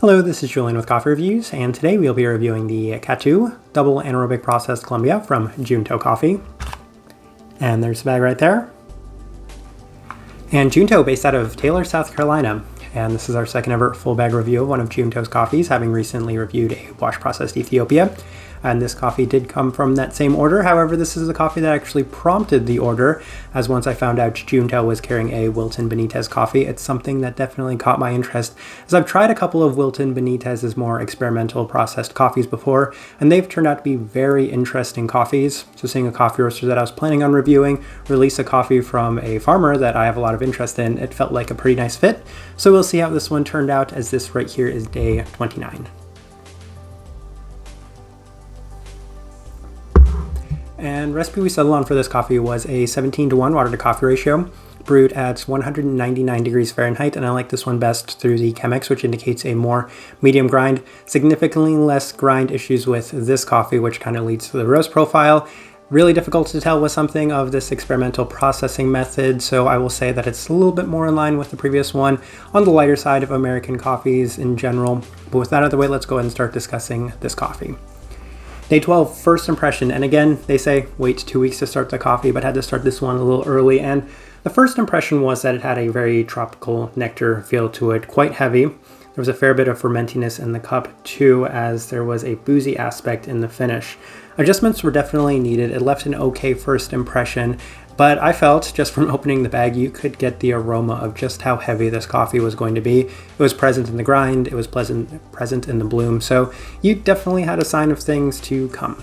Hello, this is Julian with Coffee Reviews, and today we'll be reviewing the Catw Double Anaerobic Processed Colombia from Junto Coffee. And there's the bag right there. And Junto, based out of Taylor, South Carolina. And this is our second ever full bag review of one of Junto's coffees, having recently reviewed a wash processed Ethiopia. And this coffee did come from that same order. However, this is the coffee that actually prompted the order, as once I found out Junto was carrying a Wilton Benitez coffee, it's something that definitely caught my interest, as I've tried a couple of Wilton Benitez's more experimental processed coffees before, and they've turned out to be very interesting coffees. So seeing a coffee roaster that I was planning on reviewing release a coffee from a farmer that I have a lot of interest in, it felt like a pretty nice fit. So we'll see how this one turned out, as this right here is day 29. And recipe we settled on for this coffee was a 17:1 water to coffee ratio, brewed at 199 degrees Fahrenheit, and I like this one best through the Chemex, which indicates a more medium grind. Significantly less grind issues with this coffee, which kind of leads to the roast profile. Really difficult to tell with something of this experimental processing method, so I will say that it's a little bit more in line with the previous one, on the lighter side of American coffees in general. But with that out of the way, let's go ahead and start discussing this coffee. Day 12, first impression, and again, they say wait 2 weeks to start the coffee, but had to start this one a little early, and the first impression was that it had a very tropical nectar feel to it, quite heavy. There was a fair bit of fermentiness in the cup too, as there was a boozy aspect in the finish. Adjustments were definitely needed. It left an okay first impression, but I felt just from opening the bag, you could get the aroma of just how heavy this coffee was going to be. It was present in the grind, it was present in the bloom, so you definitely had a sign of things to come.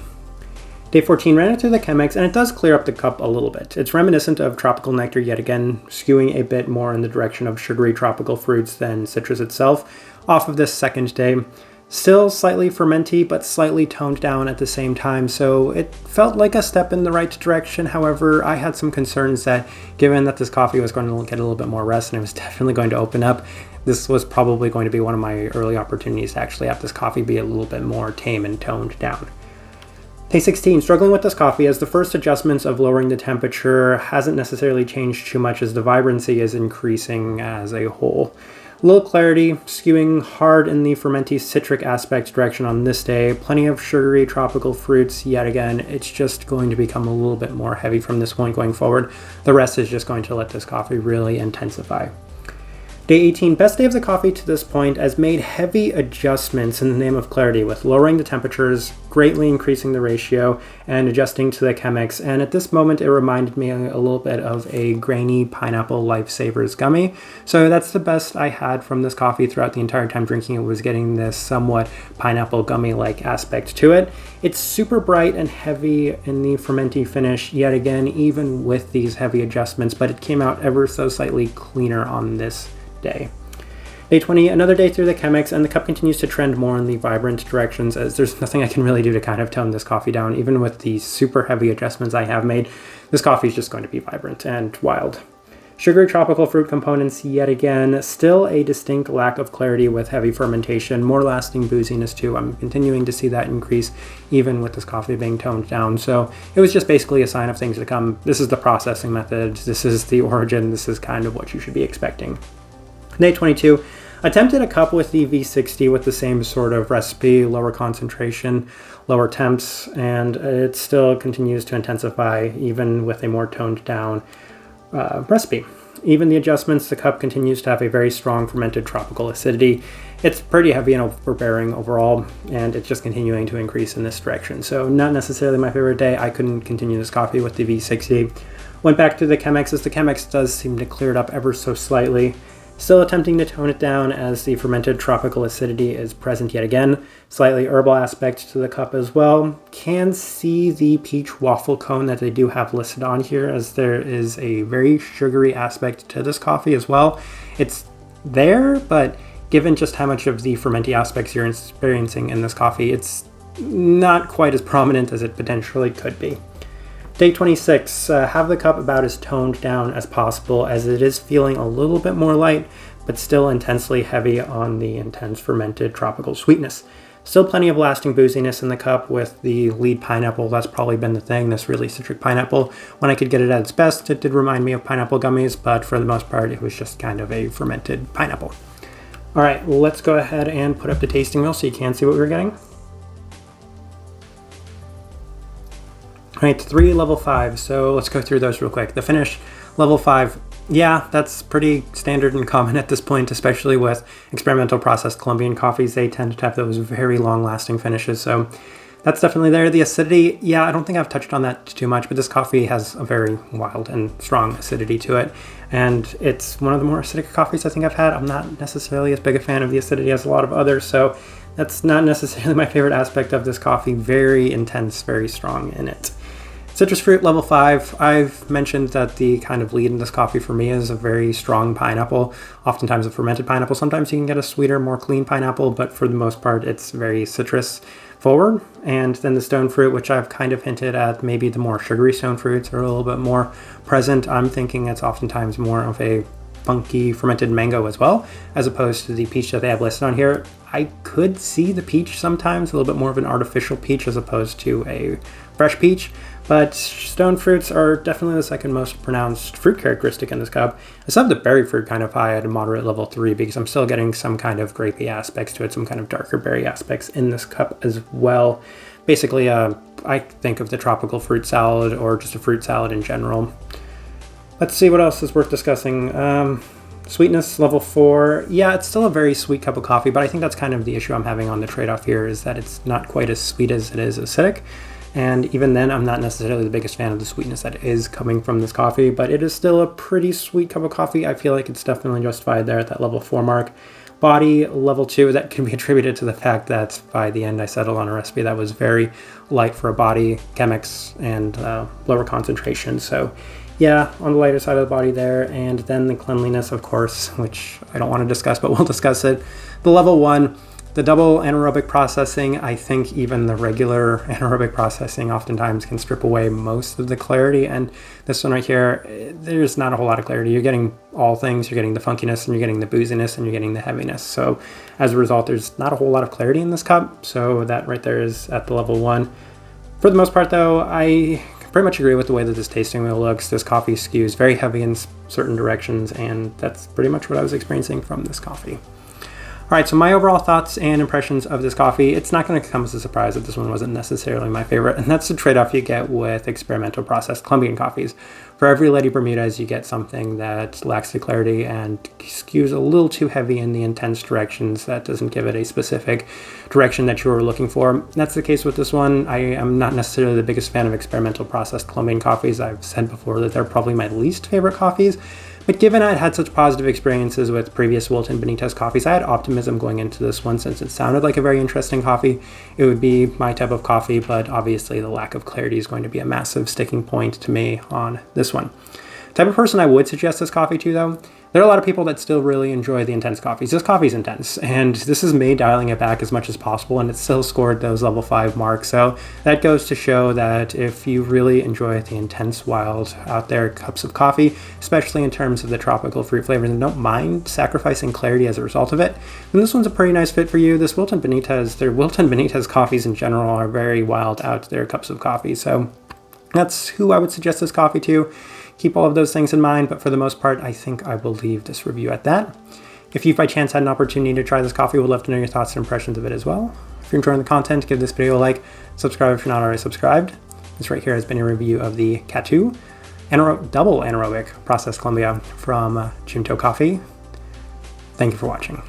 Day 14 ran it through the Chemex, and it does clear up the cup a little bit. It's reminiscent of tropical nectar yet again, skewing a bit more in the direction of sugary tropical fruits than citrus itself off of this second day. Still slightly fermenty, but slightly toned down at the same time, so it felt like a step in the right direction. However, I had some concerns that given that this coffee was going to get a little bit more rest and it was definitely going to open up, this was probably going to be one of my early opportunities to actually have this coffee be a little bit more tame and toned down. Day 16, struggling with this coffee, as the first adjustments of lowering the temperature hasn't necessarily changed too much, as the vibrancy is increasing as a whole. Little clarity, skewing hard in the fermenty citric aspect direction on this day. Plenty of sugary tropical fruits yet again. It's just going to become a little bit more heavy from this point going forward. The rest is just going to let this coffee really intensify. Day 18, best day of the coffee to this point, as made heavy adjustments in the name of clarity, with lowering the temperatures, greatly increasing the ratio, and adjusting to the Chemex. And at this moment, it reminded me a little bit of a grainy pineapple Lifesavers gummy. So that's the best I had from this coffee throughout the entire time drinking it, was getting this somewhat pineapple gummy-like aspect to it. It's super bright and heavy in the fermenty finish, yet again, even with these heavy adjustments, but it came out ever so slightly cleaner on this day. Day 20, another day through the Chemex, and the cup continues to trend more in the vibrant directions, as there's nothing I can really do to kind of tone this coffee down. Even with the super heavy adjustments I have made, this coffee is just going to be vibrant and wild. Sugary tropical fruit components yet again, still a distinct lack of clarity with heavy fermentation, more lasting booziness too. I'm continuing to see that increase even with this coffee being toned down. So it was just basically a sign of things to come. This is the processing method, this is the origin, this is kind of what you should be expecting. Day 22, attempted a cup with the V60 with the same sort of recipe, lower concentration, lower temps, and it still continues to intensify even with a more toned down recipe. Even the adjustments, the cup continues to have a very strong fermented tropical acidity. It's pretty heavy and overbearing overall, and it's just continuing to increase in this direction. So not necessarily my favorite day. I couldn't continue this coffee with the V60. Went back to the Chemex, as the Chemex does seem to clear it up ever so slightly. Still attempting to tone it down, as the fermented tropical acidity is present yet again. Slightly herbal aspect to the cup as well. Can see the peach waffle cone that they do have listed on here, as there is a very sugary aspect to this coffee as well. It's there, but given just how much of the fermenty aspects you're experiencing in this coffee, it's not quite as prominent as it potentially could be. Day 26, have the cup about as toned down as possible, as it is feeling a little bit more light, but still intensely heavy on the intense fermented tropical sweetness. Still plenty of lasting booziness in the cup with the lead pineapple. That's probably been the thing, this really citric pineapple. When I could get it at its best, it did remind me of pineapple gummies, but for the most part, it was just kind of a fermented pineapple. All right, let's go ahead and put up the tasting wheel so you can see what we're getting. All right, 3, level 5. So let's go through those real quick. The finish, level 5. Yeah, that's pretty standard and common at this point, especially with experimental processed Colombian coffees. They tend to have those very long-lasting finishes, so that's definitely there. The acidity, yeah, I don't think I've touched on that too much, but this coffee has a very wild and strong acidity to it, and it's one of the more acidic coffees I think I've had. I'm not necessarily as big a fan of the acidity as a lot of others, so that's not necessarily my favorite aspect of this coffee. Very intense, very strong in it. Citrus fruit, level 5. I've mentioned that the kind of lead in this coffee for me is a very strong pineapple, oftentimes a fermented pineapple. Sometimes you can get a sweeter, more clean pineapple, but for the most part, it's very citrus forward. And then the stone fruit, which I've kind of hinted at, maybe the more sugary stone fruits are a little bit more present. I'm thinking it's oftentimes more of a funky fermented mango as well, as opposed to the peach that they have listed on here. I could see the peach sometimes, a little bit more of an artificial peach as opposed to a fresh peach. But stone fruits are definitely the second most pronounced fruit characteristic in this cup. I still have the berry fruit kind of high at a moderate level 3 because I'm still getting some kind of grapey aspects to it, some kind of darker berry aspects in this cup as well. Basically, I think of the tropical fruit salad or just a fruit salad in general. Let's see what else is worth discussing. Sweetness, level 4. Yeah, it's still a very sweet cup of coffee, but I think that's kind of the issue I'm having on the trade-off here, is that it's not quite as sweet as it is acidic. And even then, I'm not necessarily the biggest fan of the sweetness that is coming from this coffee, but it is still a pretty sweet cup of coffee. I feel like it's definitely justified there at that level 4 mark. Body, level 2, that can be attributed to the fact that by the end I settled on a recipe that was very light for a body, Chemex, and lower concentration. So yeah, on the lighter side of the body there. And then the cleanliness, of course, which I don't want to discuss, but we'll discuss it. The level 1, the double anaerobic processing, I think even the regular anaerobic processing oftentimes can strip away most of the clarity. And this one right here, there's not a whole lot of clarity. You're getting all things. You're getting the funkiness, and you're getting the booziness, and you're getting the heaviness. So as a result, there's not a whole lot of clarity in this cup. So that right there is at the level 1. For the most part, though, I pretty much agree with the way that this tasting wheel looks. This coffee skews very heavy in certain directions, and that's pretty much what I was experiencing from this coffee. All right, so my overall thoughts and impressions of this coffee, it's not going to come as a surprise that this one wasn't necessarily my favorite, and that's the trade-off you get with experimental processed Colombian coffees. For every Lady Bermudez, you get something that lacks the clarity and skews a little too heavy in the intense directions that doesn't give it a specific direction that you were looking for. That's the case with this one. I am not necessarily the biggest fan of experimental processed Colombian coffees. I've said before that they're probably my least favorite coffees. But given I had such positive experiences with previous Wilton Benitez coffees, I had optimism going into this one since it sounded like a very interesting coffee. It would be my type of coffee, but obviously the lack of clarity is going to be a massive sticking point to me on this one. Type of person I would suggest this coffee to, though, there are a lot of people that still really enjoy the intense coffees. This coffee is intense, and this is me dialing it back as much as possible, and it still scored those level 5 marks. So that goes to show that if you really enjoy the intense, wild, out there cups of coffee, especially in terms of the tropical fruit flavors, and don't mind sacrificing clarity as a result of it, then this one's a pretty nice fit for you. This Wilton Benitez coffees in general are very wild, out there cups of coffee. So that's who I would suggest this coffee to. Keep all of those things in mind, but for the most part, I think I will leave this review at that. If you by chance had an opportunity to try this coffee, we'd love to know your thoughts and impressions of it as well. If you're enjoying the content, give this video a like, subscribe if you're not already subscribed. This right here has been a review of the Catw double anaerobic processed Colombia from Junto Coffee. Thank you for watching.